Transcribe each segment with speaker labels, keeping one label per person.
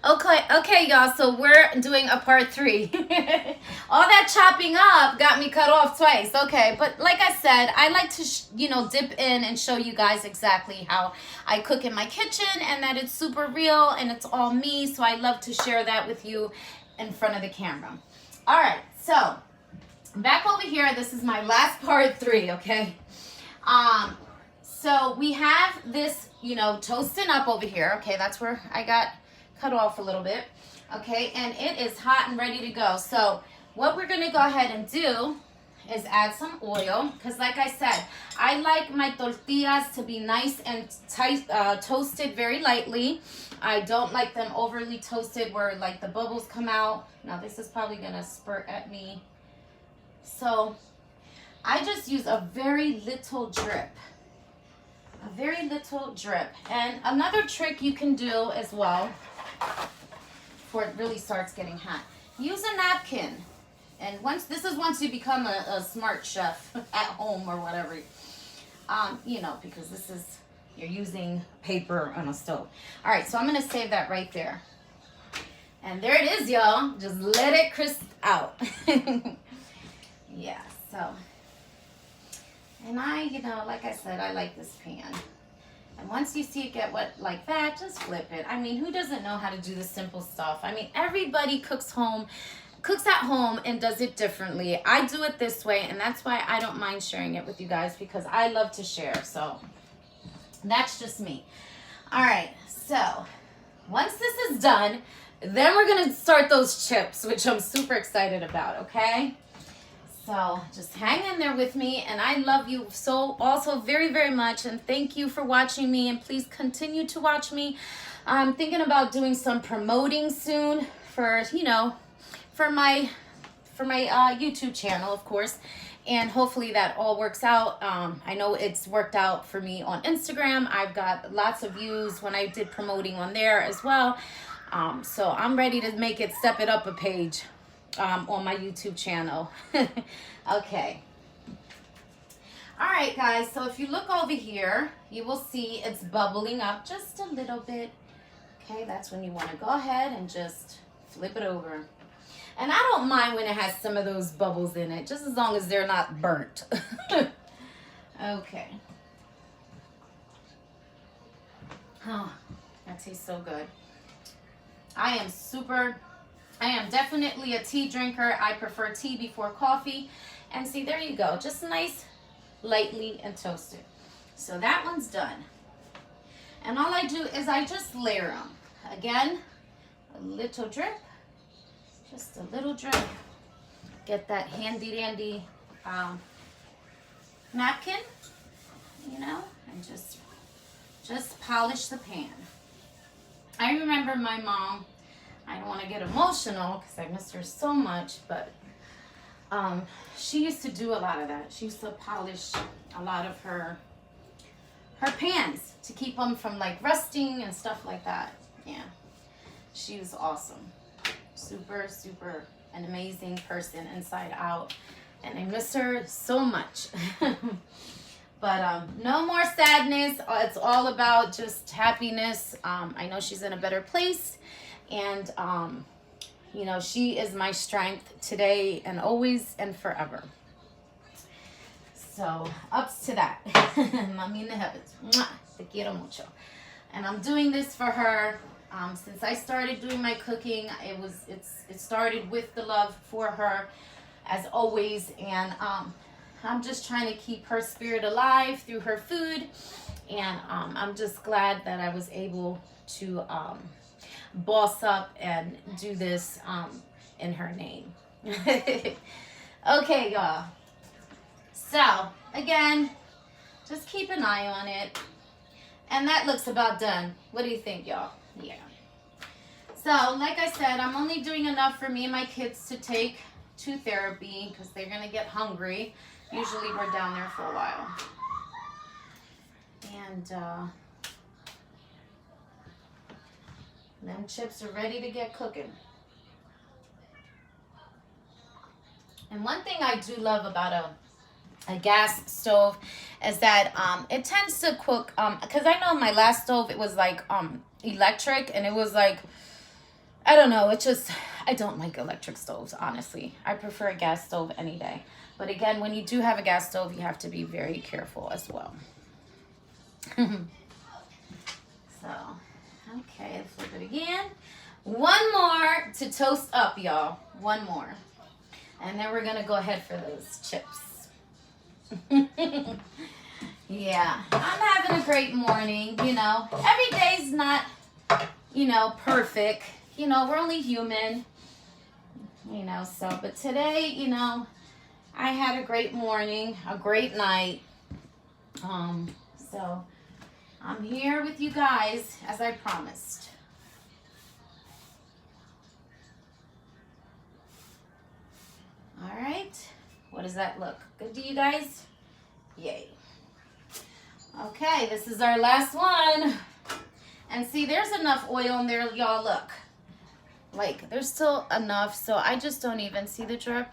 Speaker 1: Okay, y'all. So we're doing a part 3. All that chopping up got me cut off twice. Okay, but like I said, I like to, dip in and show you guys exactly how I cook in my kitchen, and that it's super real and it's all me. So I love to share that with you in front of the camera. All right, so back over here. This is my last part 3. Okay. So we have this, toasting up over here. Okay, that's where I got cut off a little bit. Okay, and it is hot and ready to go. So what we're gonna go ahead and do is add some oil, because like I said, I like my tortillas to be nice and tight, toasted very lightly. I don't like them overly toasted where like the bubbles come out. Now this is probably gonna spurt at me. So I just use a very little drip. A very little drip. And another trick you can do as well, before it really starts getting hot, use a napkin. And once you become a smart chef at home or whatever, because you're using paper on a stove. All right, so I'm gonna save that right there. And there it is, y'all. Just let it crisp out. Yeah, so. And like I said, I like this pan. And once you see it get wet like that, just flip it. I mean, who doesn't know how to do the simple stuff? I mean, everybody cooks at home and does it differently. I do it this way, and that's why I don't mind sharing it with you guys, because I love to share. So that's just me. All right, so once this is done, then we're going to start those chips, which I'm super excited about, okay? So just hang in there with me, and I love you so also very, very much, and thank you for watching me, and please continue to watch me. I'm thinking about doing some promoting soon for my YouTube channel, of course, and hopefully that all works out. I know it's worked out for me on Instagram. I've got lots of views when I did promoting on there as well. So I'm ready to step it up a page. On my YouTube channel. Okay. All right, guys. So if you look over here, you will see it's bubbling up just a little bit. Okay, that's when you want to go ahead and just flip it over. And I don't mind when it has some of those bubbles in it, just as long as they're not burnt. Okay. Oh, that tastes so good. I am definitely a tea drinker. I prefer tea before coffee. And see, there you go. Just nice, lightly and toasted. So that one's done. And all I do is I just layer them. Again, a little drip. Just a little drip. Get that handy dandy napkin, and just polish the pan. I remember my mom, I don't want to get emotional because I miss her so much, but she used to do a lot of that. She used to polish a lot of her pans to keep them from like rusting and stuff like that. Yeah, she was awesome. Super, super an amazing person inside out, and I miss her so much. But no more sadness. It's all about just happiness. I know she's in a better place. And, she is my strength today and always and forever. So, ups to that. Mami in the heavens. Mwah. Te quiero mucho. And I'm doing this for her. Since I started doing my cooking, it started with the love for her, as always. And I'm just trying to keep her spirit alive through her food. And I'm just glad that I was able to boss up and do this in her name. Okay, y'all. So, again, just keep an eye on it. And that looks about done. What do you think, y'all? Yeah. So, like I said, I'm only doing enough for me and my kids to take to therapy because they're going to get hungry. Usually we're down there for a while. And them chips are ready to get cooking. And one thing I do love about a gas stove is that it tends to cook, because I know my last stove, it was like electric, and it was like I don't know. It's just, I don't like electric stoves, honestly. I prefer a gas stove any day. But again, when you do have a gas stove, you have to be very careful as well. So, okay, flip it again. One more to toast up, y'all. One more. And then we're going to go ahead for those chips. Yeah, I'm having a great morning, you know. Every day's not, you know, perfect. You know, we're only human. You know, so, but today, you know, I had a great morning, a great night. So I'm here with you guys as I promised. All right. What does that look? Good to you guys? Yay. Okay, this is our last one. And see, there's enough oil in there, y'all. Look. Like, there's still enough, so I just don't even see the drip.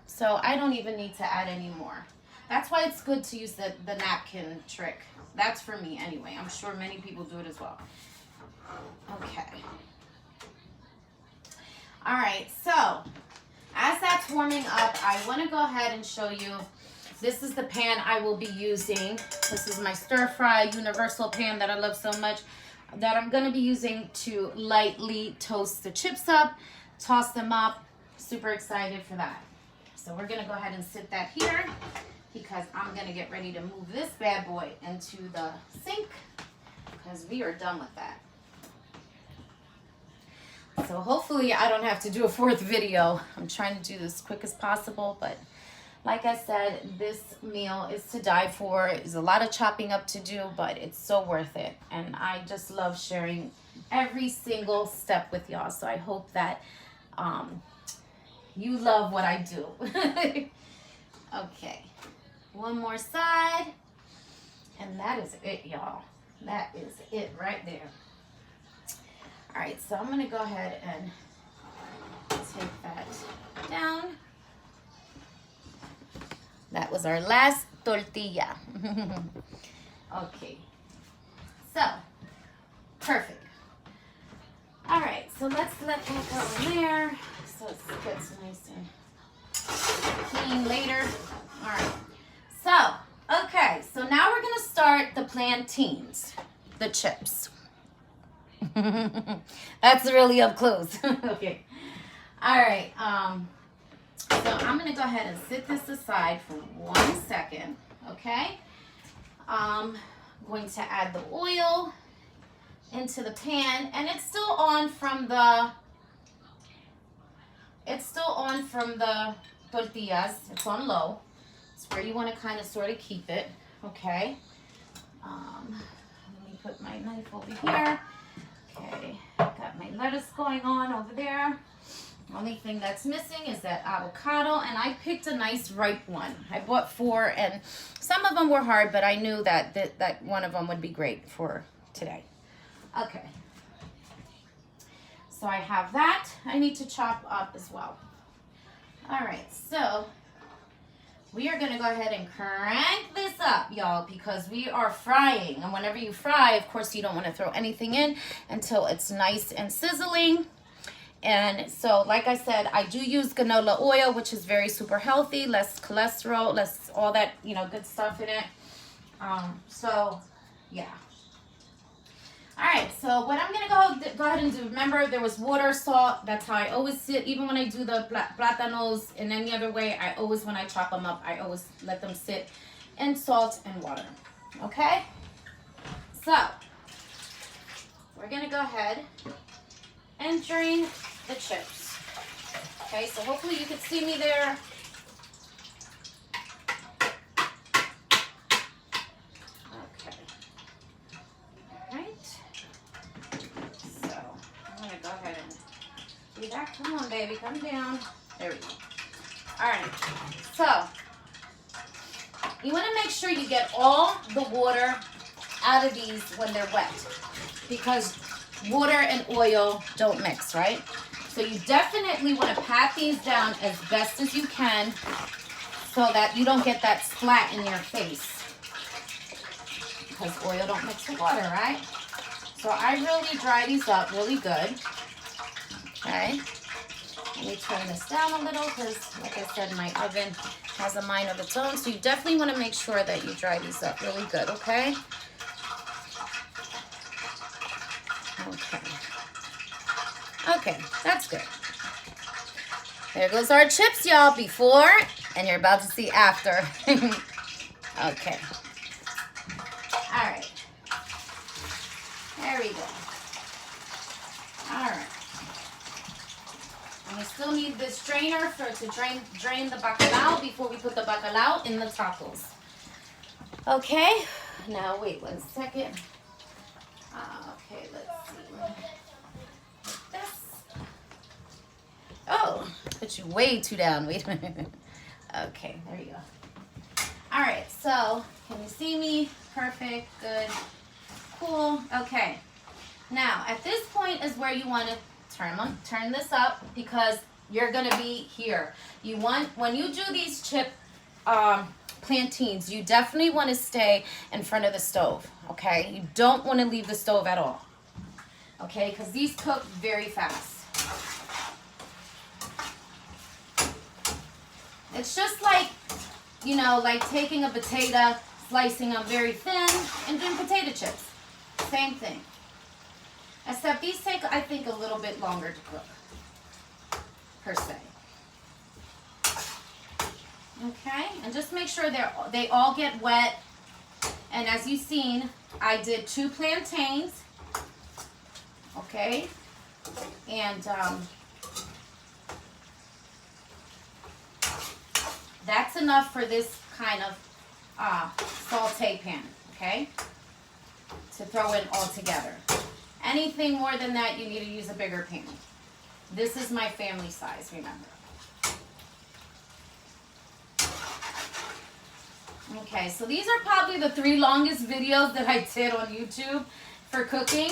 Speaker 1: So I don't even need to add any more. That's why it's good to use the napkin trick. That's for me anyway. I'm sure many people do it as well. Okay. All right, so as that's warming up, I want to go ahead and show you. This is the pan I will be using. This is my stir fry universal pan that I love so much, that I'm going to be using to lightly toast the chips up, toss them up. Super excited for that. So we're going to go ahead and sit that here because I'm going to get ready to move this bad boy into the sink because we are done with that. So hopefully I don't have to do a fourth video. I'm trying to do this as quick as possible, but like I said, this meal is to die for. There's a lot of chopping up to do, but it's so worth it. And I just love sharing every single step with y'all. So I hope that you love what I do. Okay. One more side. And that is it, y'all. That is it right there. All right, so I'm going to go ahead and take that down. That was our last tortilla. Okay. So, perfect. All right, so let's let that go in there so it gets nice and clean later. All right. So, okay, so now we're going to start the plantains, the chips. That's really up close. Okay. All right. So I'm going to go ahead and sit this aside for 1 second. Okay. I'm going to add the oil into the pan, and it's still on from the tortillas. It's on low. It's where you want to kind of sort of keep it. Okay. Let me put my knife over here. Okay, got my lettuce going on over there. Only thing that's missing is that avocado, and I picked a nice ripe one. I bought 4, and some of them were hard, but I knew that that one of them would be great for today. Okay, so I have that. I need to chop up as well. All right, so we are going to go ahead and crank this up, y'all, because we are frying. And whenever you fry, of course, you don't want to throw anything in until it's nice and sizzling. And so, like I said, I do use canola oil, which is very super healthy, less cholesterol, less all that, you know, good stuff in it. So, yeah. All right, so what I'm going to go ahead and do, remember there was water, salt. That's how I always sit. Even when I do the plátanos in any other way, I always, when I chop them up, I always let them sit in salt and water. Okay? So, we're going to go ahead and drain the chips. Okay, so hopefully you can see me there. That. Come on, baby, come down. There we go. All right, so you want to make sure you get all the water out of these when they're wet, because water and oil don't mix, right? So you definitely want to pat these down as best as you can so that you don't get that splat in your face, because oil don't mix with water, right? So I really dry these up really good. Okay. Let me turn this down a little because, like I said, my oven has a mind of its own. So you definitely want to make sure that you dry these up really good, okay? Okay. Okay, that's good. There goes our chips, y'all, before, and you're about to see after. Okay. All right. There we go. All right. And we still need this strainer to drain the bacalao before we put the bacalao in the tacos. Okay. Now, wait 1 second. Okay, let's see. Like this. Oh, put you way too down. Wait a minute. Okay, there you go. All right, so can you see me? Perfect, good, cool. Okay. Now, at this point is where you want to turn this up because you're going to be here. You want, when you do these plantains, you definitely want to stay in front of the stove, okay? You don't want to leave the stove at all, okay? Because these cook very fast. It's just like, you know, like taking a potato, slicing them very thin, and doing potato chips. Same thing. Except these take, I think, a little bit longer to cook, per se. Okay, and just make sure they all get wet. And as you've seen, I did 2 plantains. Okay, and that's enough for this kind of saute pan, okay, to throw in all together. Anything more than that, you need to use a bigger pan. This is my family size, remember. Okay, so these are probably the 3 longest videos that I did on YouTube for cooking.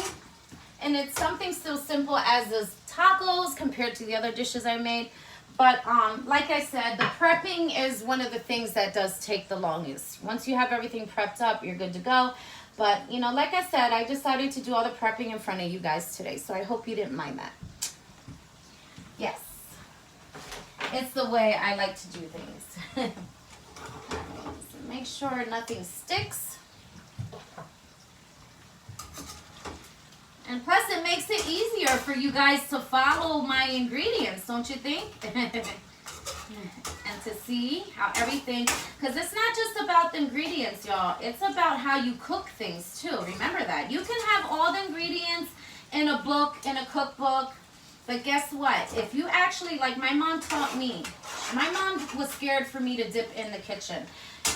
Speaker 1: And it's something still simple as those tacos compared to the other dishes I made. But like I said, the prepping is one of the things that does take the longest. Once you have everything prepped up, you're good to go. But, you know, like I said, I decided to do all the prepping in front of you guys today. So I hope you didn't mind that. Yes. It's the way I like to do things. So make sure nothing sticks. And plus, it makes it easier for you guys to follow my ingredients, don't you think? And to see how everything, because it's not just about the ingredients, y'all. It's about how you cook things, too. Remember that. You can have all the ingredients in a book, in a cookbook, but guess what? If you actually, like my mom taught me, my mom was scared for me to dip in the kitchen.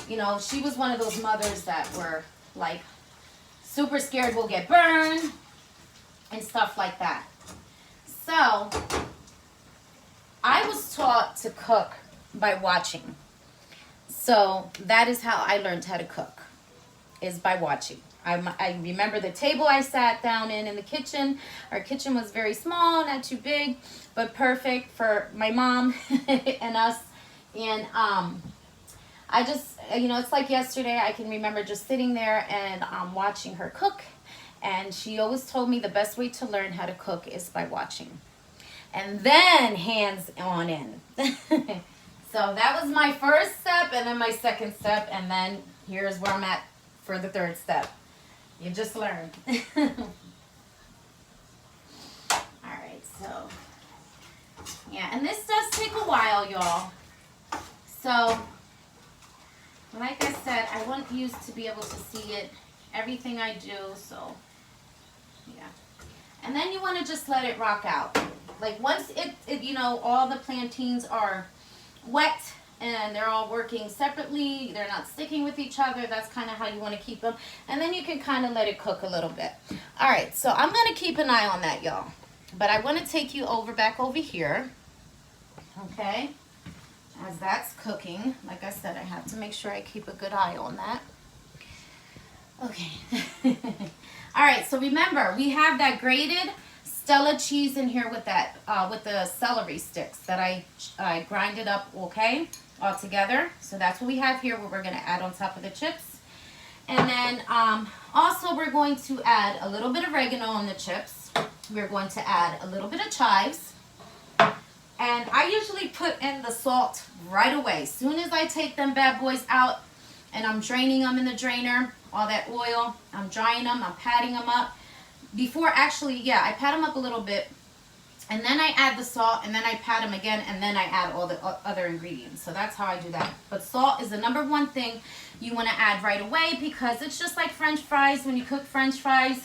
Speaker 1: You know, she was one of those mothers that were, like, super scared we'll get burned and stuff like that. So, I was taught to cook by watching. So, that is how I learned how to cook, is by watching. I remember the table I sat down in the kitchen. Our kitchen was very small, not too big, but perfect for my mom and us. And I just, you know, it's like yesterday, I can remember just sitting there and watching her cook. And she always told me the best way to learn how to cook is by watching. And then hands on in. So that was my first step and then my second step. And then here's where I'm at for the third step. You just learn. All right, so. Yeah, and this does take a while, y'all. So, like I said, I want you to be able to see it, everything I do, so. Yeah. And then you want to just let it rock out. Like once it you know, all the plantains are wet and they're all working separately, they're not sticking with each other, that's kind of how you want to keep them. And then you can kind of let it cook a little bit. All right, so I'm going to keep an eye on that, y'all. But I want to take you back over here. Okay? As that's cooking, like I said, I have to make sure I keep a good eye on that. Okay. All right, so remember, we have that grated Stella cheese in here with that, with the celery sticks that I grinded up, okay, all together. So that's what we have here, what we're going to add on top of the chips. And then also we're going to add a little bit of oregano on the chips. We're going to add a little bit of chives. And I usually put in the salt right away. As soon as I take them bad boys out and I'm draining them in the drainer, all that oil, I'm drying them, I'm patting them up. Before actually, yeah, I pat them up a little bit. And then I add the salt, and then I pat them again, and then I add all the other ingredients. So that's how I do that. But salt is the #1 thing you want to add right away, because it's just like French fries. When you cook French fries,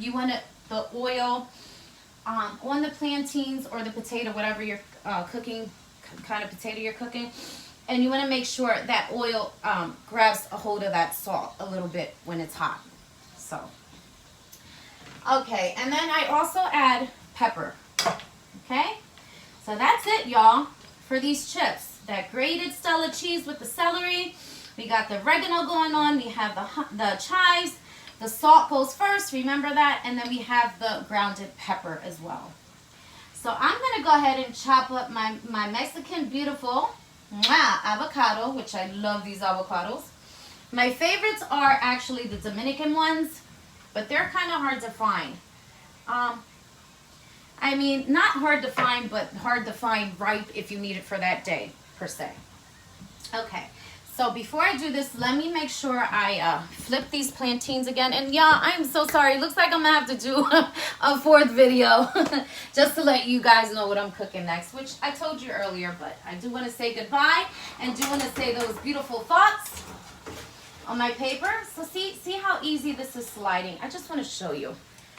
Speaker 1: you want the oil on the plantains or the potato, whatever you're cooking, kind of potato you're cooking. And you want to make sure that oil grabs a hold of that salt a little bit when it's hot. So, okay, and then I also add pepper. Okay, so that's it, y'all, for these chips. That grated Stella cheese with the celery. We got the oregano going on. We have the chives. The salt goes first, remember that. And then we have the grounded pepper as well. So I'm going to go ahead and chop up my Mexican beautiful avocado, which I love these avocados. My favorites are actually the Dominican ones, but they're kind of hard to find. I mean, not hard to find, but hard to find ripe if you need it for that day, per se. Okay, so before I do this, let me make sure I flip these plantains again. And yeah, I'm so sorry. It looks like I'm going to have to do a 4th video just to let you guys know what I'm cooking next, which I told you earlier, but I do want to say goodbye and do want to say those beautiful thoughts on my paper. So see how easy this is sliding. I just want to show you.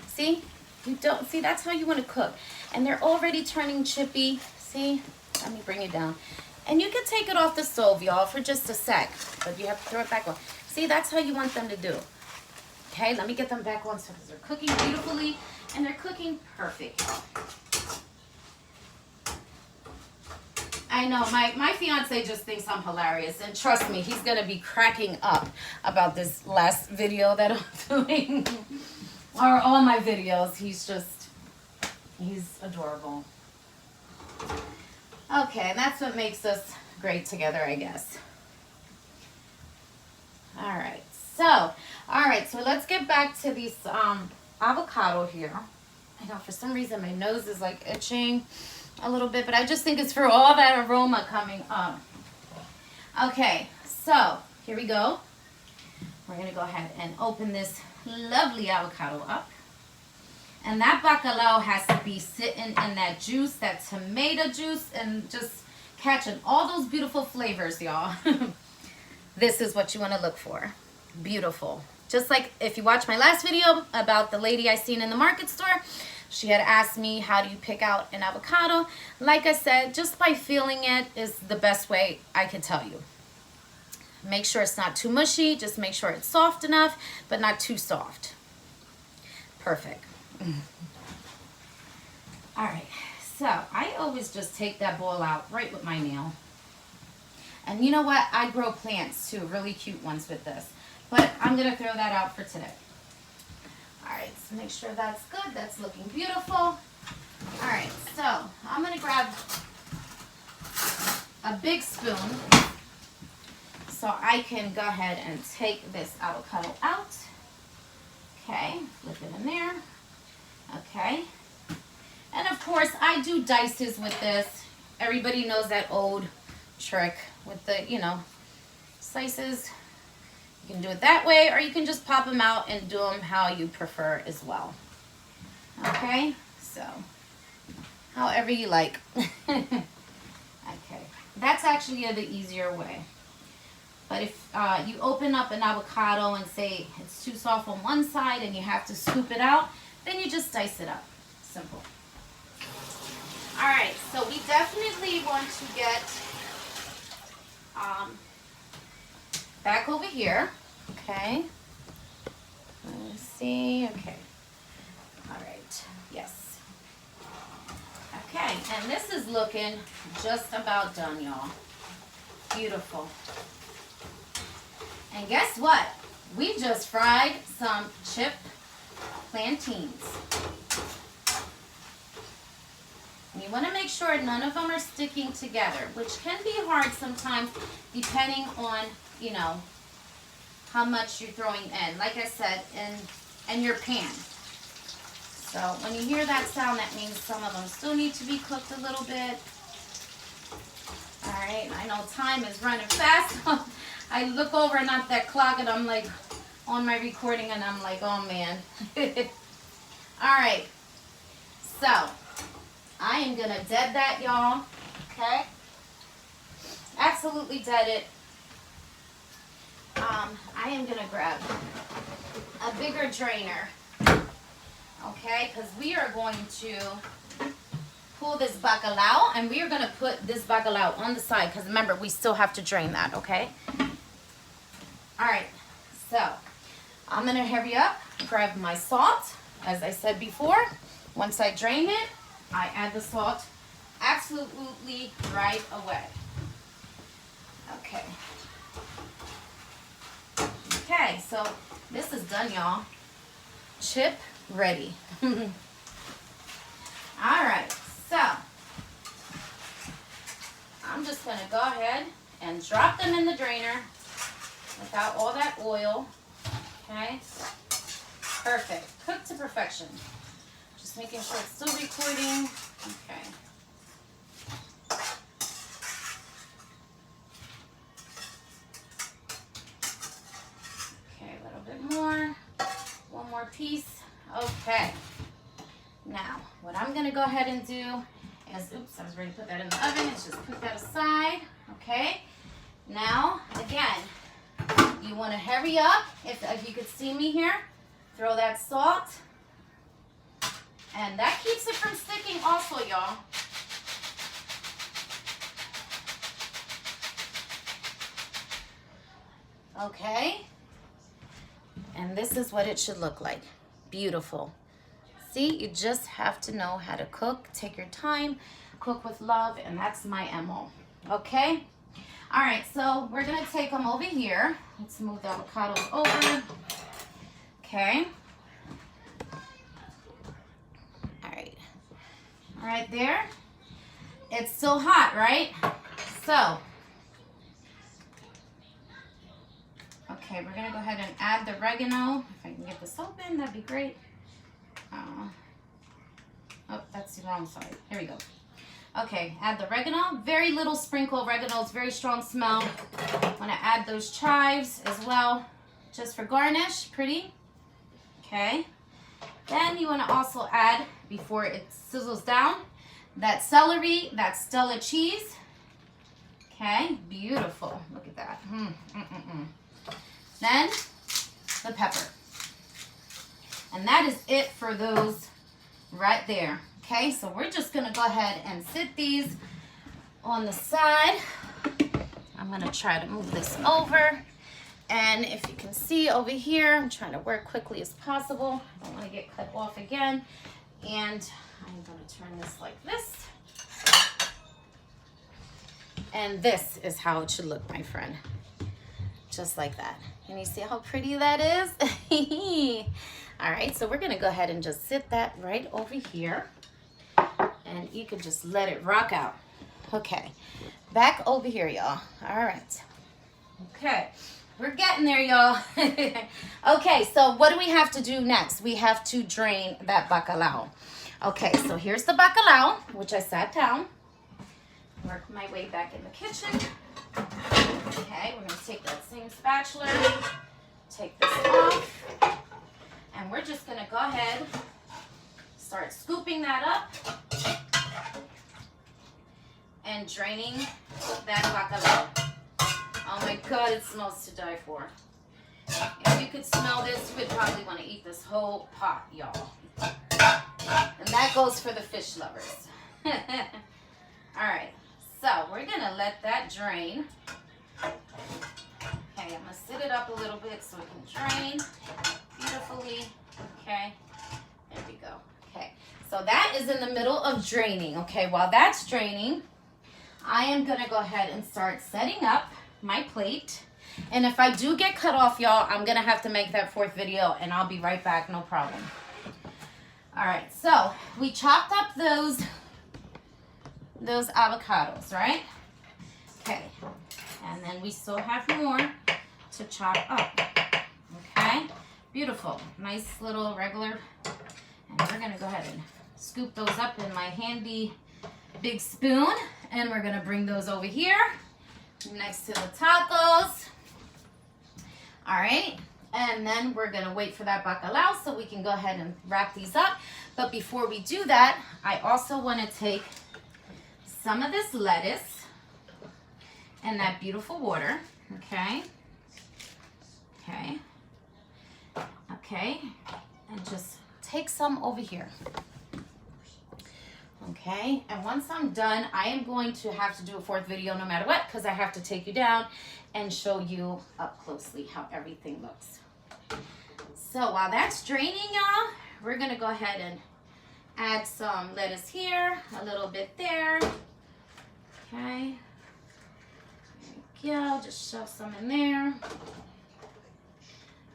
Speaker 1: See? You don't see, that's how you want to cook. And they're already turning chippy. See? Let me bring it down. And you can take it off the stove, y'all, for just a sec. But you have to throw it back on. See, that's how you want them to do. Okay, let me get them back on so they're cooking beautifully and they're cooking perfect. I know, my fiance just thinks I'm hilarious. And trust me, he's going to be cracking up about this last video that I'm doing. Or all my videos. He's adorable. Okay, that's what makes us great together, I guess. Alright, so let's get back to these avocado here. I know for some reason my nose is like itching a little bit, but I just think it's for all that aroma coming up. Okay, so here we go. We're going to go ahead and open this lovely avocado up. And that bacalao has to be sitting in that juice, that tomato juice, and just catching all those beautiful flavors, y'all. This is what you want to look for. Beautiful. Just like if you watch my last video about the lady I seen in the market store, she had asked me, how do you pick out an avocado? Like I said, just by feeling it is the best way I can tell you. Make sure it's not too mushy. Just make sure it's soft enough, but not too soft. Perfect. All right, so I always just take that ball out right with my nail. And you know what? I grow plants too, really cute ones with this. But I'm going to throw that out for today. All right, so make sure that's good. That's looking beautiful. All right, so I'm going to grab a big spoon so I can go ahead and take this avocado out. Okay, flip it in there. Okay. And of course, I do dices with this. Everybody knows that old trick with the, slices. You can do it that way, or you can just pop them out and do them how you prefer as well. Okay, so however you like. Okay, that's actually the easier way. But if you open up an avocado and say it's too soft on one side and you have to scoop it out, then you just dice it up. Simple. All right, so we definitely want to get back over here. Okay. Let's see. Okay. All right. Yes. Okay, and this is looking just about done, y'all. Beautiful. And guess what? We just fried some chipped plantains. And you want to make sure none of them are sticking together, which can be hard sometimes depending on, how much you're throwing in. Like I said, in your pan. So when you hear that sound, that means some of them still need to be cooked a little bit. All right, I know time is running fast. I look over and at that clock and I'm like on my recording and I'm like, oh man. All right, so I am gonna dead that, y'all. Okay, absolutely dead it. I am gonna grab a bigger drainer, okay, because we are going to pull this bacalao and we are gonna put this bacalao on the side because remember, we still have to drain that, okay? All right, so I'm gonna hurry up, grab my salt. As I said before, once I drain it, I add the salt absolutely right away. Okay. Okay, so this is done, y'all. Chip ready. All right, so I'm just gonna go ahead and drop them in the drainer without all that oil. Okay, perfect. Cooked to perfection. Just making sure it's still recording. Okay. Okay, a little bit more. One more piece. Okay. Now, what I'm going to go ahead and do is, oops, I was ready to put that in the oven. Let's just put that aside. Okay. Now, again, you want to hurry up. If you could see me here, throw that salt. And that keeps it from sticking also, y'all. Okay. And this is what it should look like. Beautiful. See, you just have to know how to cook. Take your time, cook with love, and that's my MO. Okay? All right, so we're gonna take them over here. Let's move the avocados over. Okay. All right, there. It's still hot, right? So, okay, we're gonna go ahead and add the oregano. If I can get this open, that'd be great. Oh, that's the wrong side. Here we go. Okay, add the oregano. Very little sprinkle of oregano. It's very strong smell. Want to add those chives as well, just for garnish. Pretty. Okay. Then you want to also add, before it sizzles down, that celery, that Stella cheese. Okay, beautiful. Look at that. Then the pepper. And that is it for those right there. Okay, so we're just gonna go ahead and sit these on the side. I'm gonna try to move this over. And if you can see over here, I'm trying to work quickly as possible. I don't want to get cut off again. And I'm going to turn this like this. And this is how it should look, my friend. Just like that. Can you see how pretty that is? All right, so we're going to go ahead and just sit that right over here. And you can just let it rock out. Okay, back over here, y'all. All right. Okay. We're getting there, y'all. Okay, so what do we have to do next? We have to drain that bacalao. Okay, so here's the bacalao, which I sat down. Work my way back in the kitchen. Okay, we're going to take that same spatula, take this off, and we're just going to go ahead, start scooping that up, and draining that bacalao. Oh my God, it smells to die for. If you could smell this, you would probably want to eat this whole pot, y'all. And that goes for the fish lovers. All right, so we're gonna let that drain. Okay, I'm gonna sit it up a little bit so it can drain beautifully. Okay, there we go. Okay, so that is in the middle of draining. Okay, while that's draining, I am gonna go ahead and start setting up my plate. And if I do get cut off, y'all, I'm gonna have to make that fourth video and I'll be right back, no problem. All right, so we chopped up those avocados, right? Okay, and then we still have more to chop up. Okay, beautiful, nice little regular. And we're gonna go ahead and scoop those up in my handy big spoon. And we're gonna bring those over here next to the tacos. All right, and then we're gonna wait for that bacalao so we can go ahead and wrap these up. But before we do that, I also wanna take some of this lettuce and that beautiful water, okay? Okay, and just take some over here. Okay, and once I'm done, I am going to have to do a fourth video no matter what, because I have to take you down and show you up closely how everything looks. So while that's draining, y'all, we're gonna go ahead and add some lettuce here, a little bit there. Okay, there we go, just shove some in there.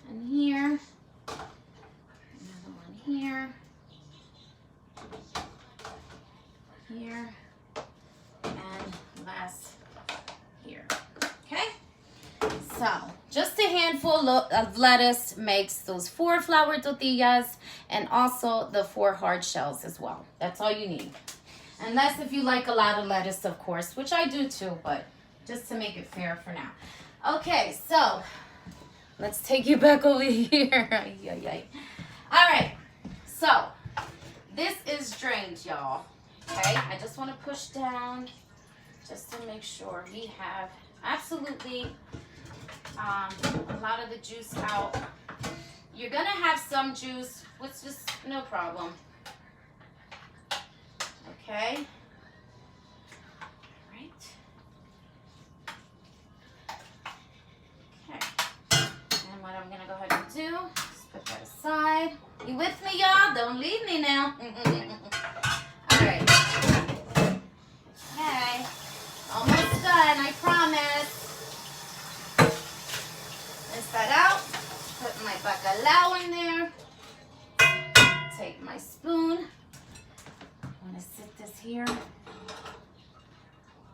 Speaker 1: And here, another one here. Here, and last here. Okay, so just a handful of lettuce makes those 4 flour tortillas and also the 4 hard shells as well. That's all you need, unless if you like a lot of lettuce, of course, which I do too, but just to make it fair for now. Okay, so let's take you back over here. All right, so this is drained, y'all. Okay, I just want to push down just to make sure we have absolutely a lot of the juice out. You're going to have some juice, which is no problem. Okay. All right. Okay. And what I'm going to go ahead and do is put that aside. You with me, y'all? Don't leave me now. All right. Okay. Almost done, I promise. Rinse that out. Put my bacalao in there. Take my spoon. I'm gonna sit this here.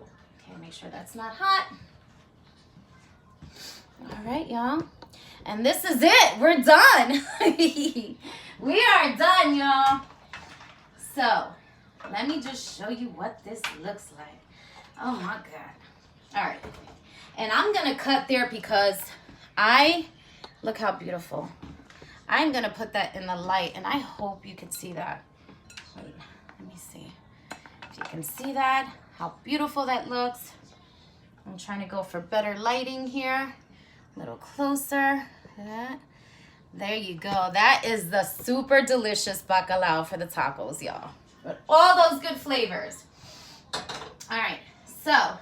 Speaker 1: Okay, make sure that's not hot. All right, y'all. And this is it. We're done. We are done, y'all. So, let me just show you what this looks like. Oh my God. All right. And I'm going to cut there because look how beautiful. I'm going to put that in the light and I hope you can see that. Wait, let me see. If you can see that, how beautiful that looks. I'm trying to go for better lighting here. A little closer. That. There you go. That is the super delicious bacalao for the tacos, y'all. With all those good flavors. All right, so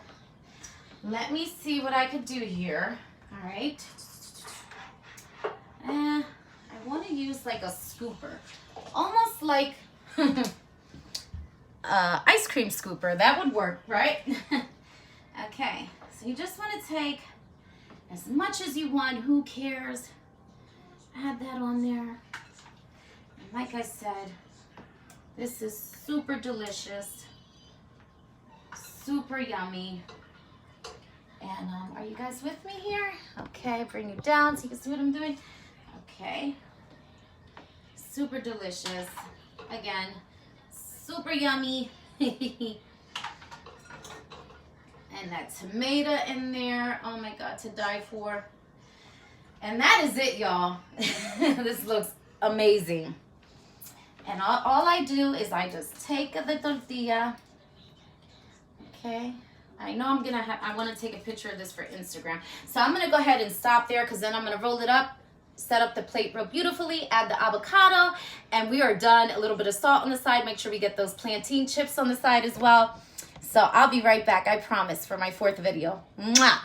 Speaker 1: let me see what I could do here. All right. I want to use like a scooper, almost like ice cream scooper. That would work, right? Okay, so you just want to take as much as you want. Who cares? Add that on there. And like I said, this is super delicious, super yummy. And are you guys with me here? Okay, bring it down so you can see what I'm doing. Okay, super delicious. Again, super yummy. And that tomato in there, oh my God, to die for. And that is it, y'all. This looks amazing. And all I do is I just take the tortilla. Okay. I know I want to take a picture of this for Instagram. So I'm going to go ahead and stop there because then I'm going to roll it up, set up the plate real beautifully, add the avocado, and we are done. A little bit of salt on the side. Make sure we get those plantain chips on the side as well. So I'll be right back, I promise, for my 4th video. Mwah!